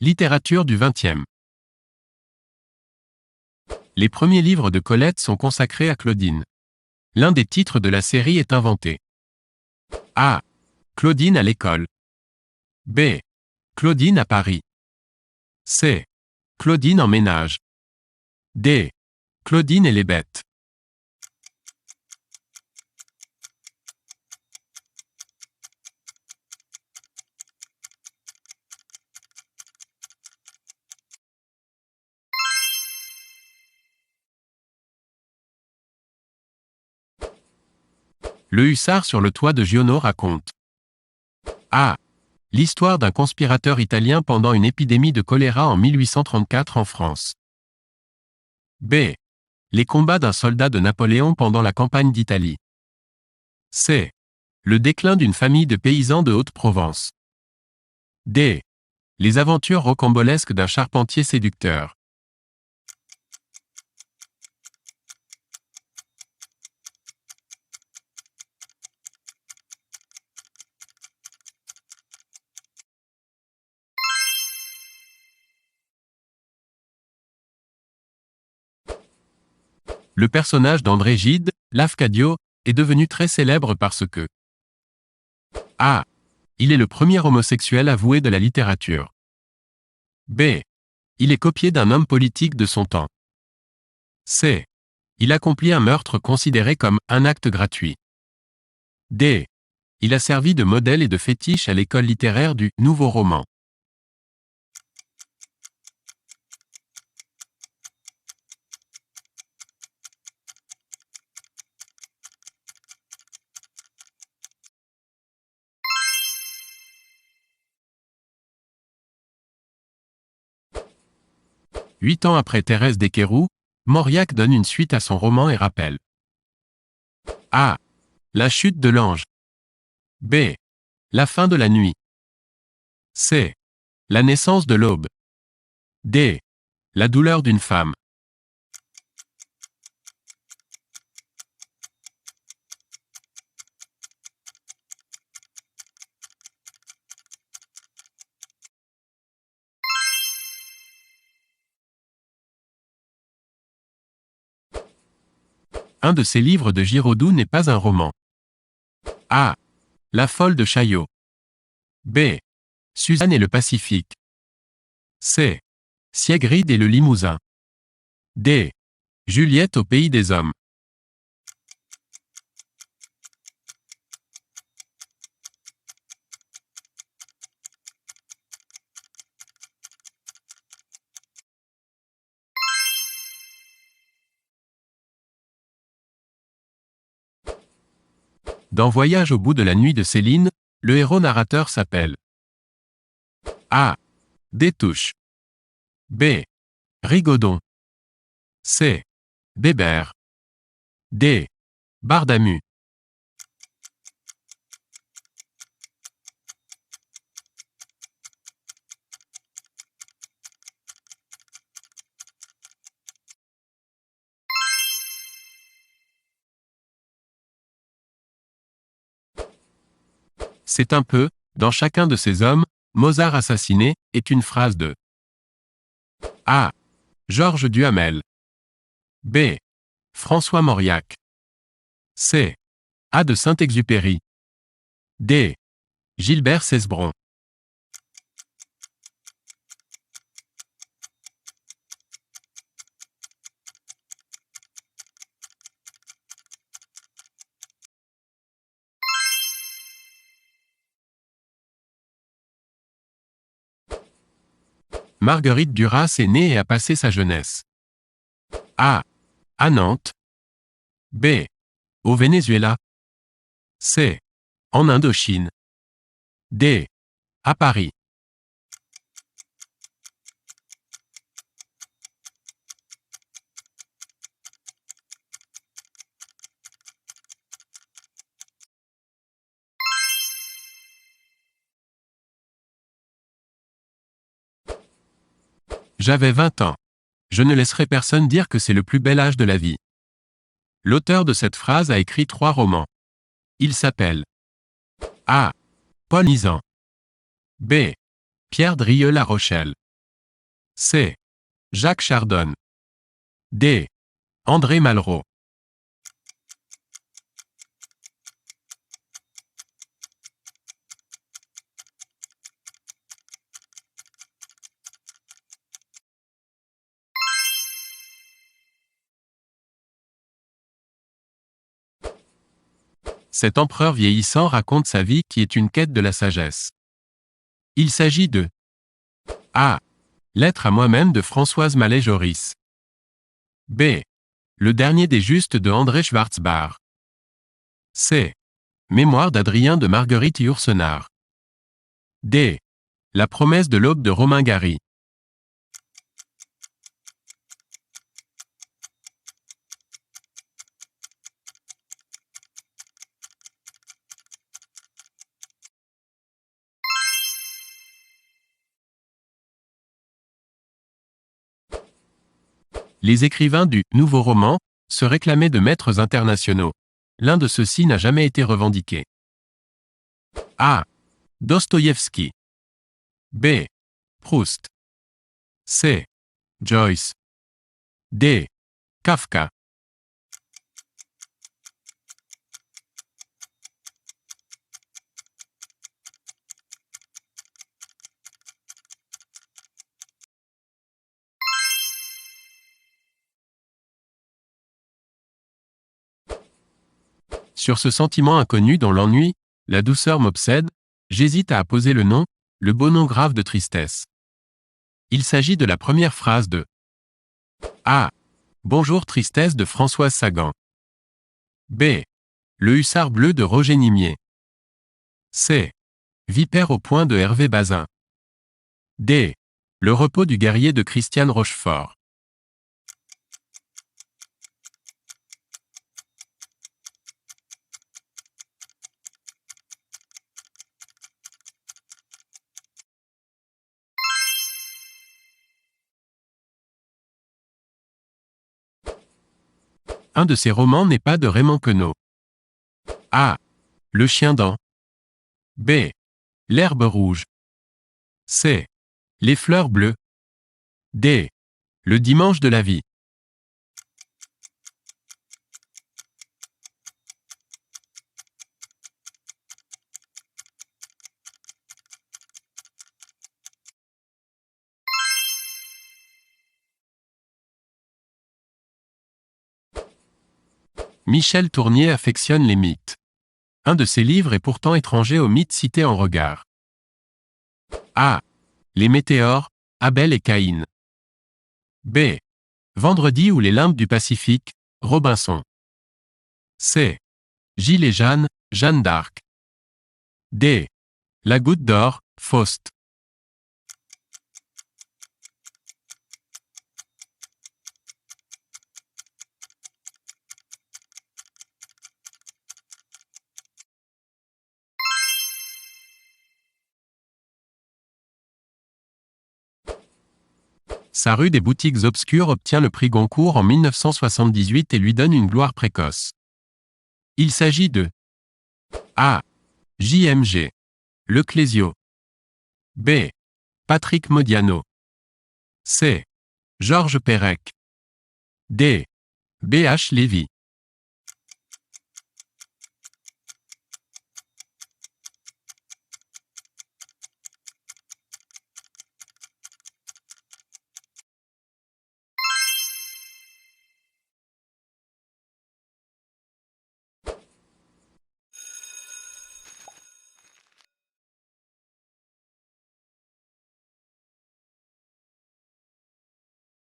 Littérature du XXe. Les premiers livres de Colette sont consacrés à Claudine. L'un des titres de la série est inventé. A. Claudine à l'école. B. Claudine à Paris. C. Claudine en ménage. D. Claudine et les bêtes. Le hussard sur le toit de Giono raconte. A. L'histoire d'un conspirateur italien pendant une épidémie de choléra en 1834 en France. B. Les combats d'un soldat de Napoléon pendant la campagne d'Italie. C. Le déclin d'une famille de paysans de Haute-Provence. D. Les aventures rocambolesques d'un charpentier séducteur. Le personnage d'André Gide, Lafcadio, est devenu très célèbre parce que A. Il est le premier homosexuel avoué de la littérature. B. Il est copié d'un homme politique de son temps. C. Il accomplit un meurtre considéré comme un acte gratuit. D. Il a servi de modèle et de fétiche à l'école littéraire du Nouveau Roman. Huit ans après Thérèse d'Équerroux, Mauriac donne une suite à son roman et rappelle. A. La chute de l'ange. B. La fin de la nuit. C. La naissance de l'aube. D. La douleur d'une femme. Un de ces livres de Giraudoux n'est pas un roman. A. La folle de Chaillot. B. Suzanne et le Pacifique. C. Siegfried et le Limousin. D. Juliette au pays des hommes. Dans Voyage au bout de la nuit de Céline, le héros narrateur s'appelle A. Détouche. B. Rigaudon. C. Bébert. D. Bardamu. C'est un peu, dans chacun de ces hommes, Mozart assassiné, est une phrase de A. Georges Duhamel. B. François Mauriac. C. A. de Saint-Exupéry. D. Gilbert Cesbron. Marguerite Duras est née et a passé sa jeunesse. A. À Nantes. B. Au Venezuela. C. En Indochine. D. À Paris. J'avais 20 ans. Je ne laisserai personne dire que c'est le plus bel âge de la vie. L'auteur de cette phrase a écrit 3 romans. Il s'appelle A. Paul Nizan. B. Pierre Drieux-La Rochelle. C. Jacques Chardon. D. André Malraux. Cet empereur vieillissant raconte sa vie qui est une quête de la sagesse. Il s'agit de A. Lettre à moi-même de Françoise Mallet-Joris. B. Le dernier des justes de André Schwarzbach. C. Mémoire d'Adrien de Marguerite Yourcenar. D. La promesse de l'aube de Romain Gary. Les écrivains du « Nouveau roman » se réclamaient de maîtres internationaux. L'un de ceux-ci n'a jamais été revendiqué. A. Dostoïevski. B. Proust. C. Joyce. D. Kafka. Sur ce sentiment inconnu dont l'ennui, la douceur m'obsède, j'hésite à apposer le nom, le beau nom grave de tristesse. Il s'agit de la première phrase de A. Bonjour tristesse de Françoise Sagan. B. Le hussard bleu de Roger Nimier. C. Vipère au point de Hervé Bazin. D. Le repos du guerrier de Christiane Rochefort. Un de ces romans n'est pas de Raymond Queneau. A. Le chien dent. B. L'herbe rouge. C. Les fleurs bleues. D. Le dimanche de la vie. Michel Tournier affectionne les mythes. Un de ses livres est pourtant étranger aux mythes cités en regard. A. Les météores, Abel et Caïn. B. Vendredi ou les limbes du Pacifique, Robinson. C. Gilles et Jeanne, Jeanne d'Arc. D. La goutte d'or, Faust. Sa rue des boutiques obscures obtient le prix Goncourt en 1978 et lui donne une gloire précoce. Il s'agit de A. JMG. Le Clésio. B. Patrick Modiano. C. Georges Perec. D. B.H. Lévy.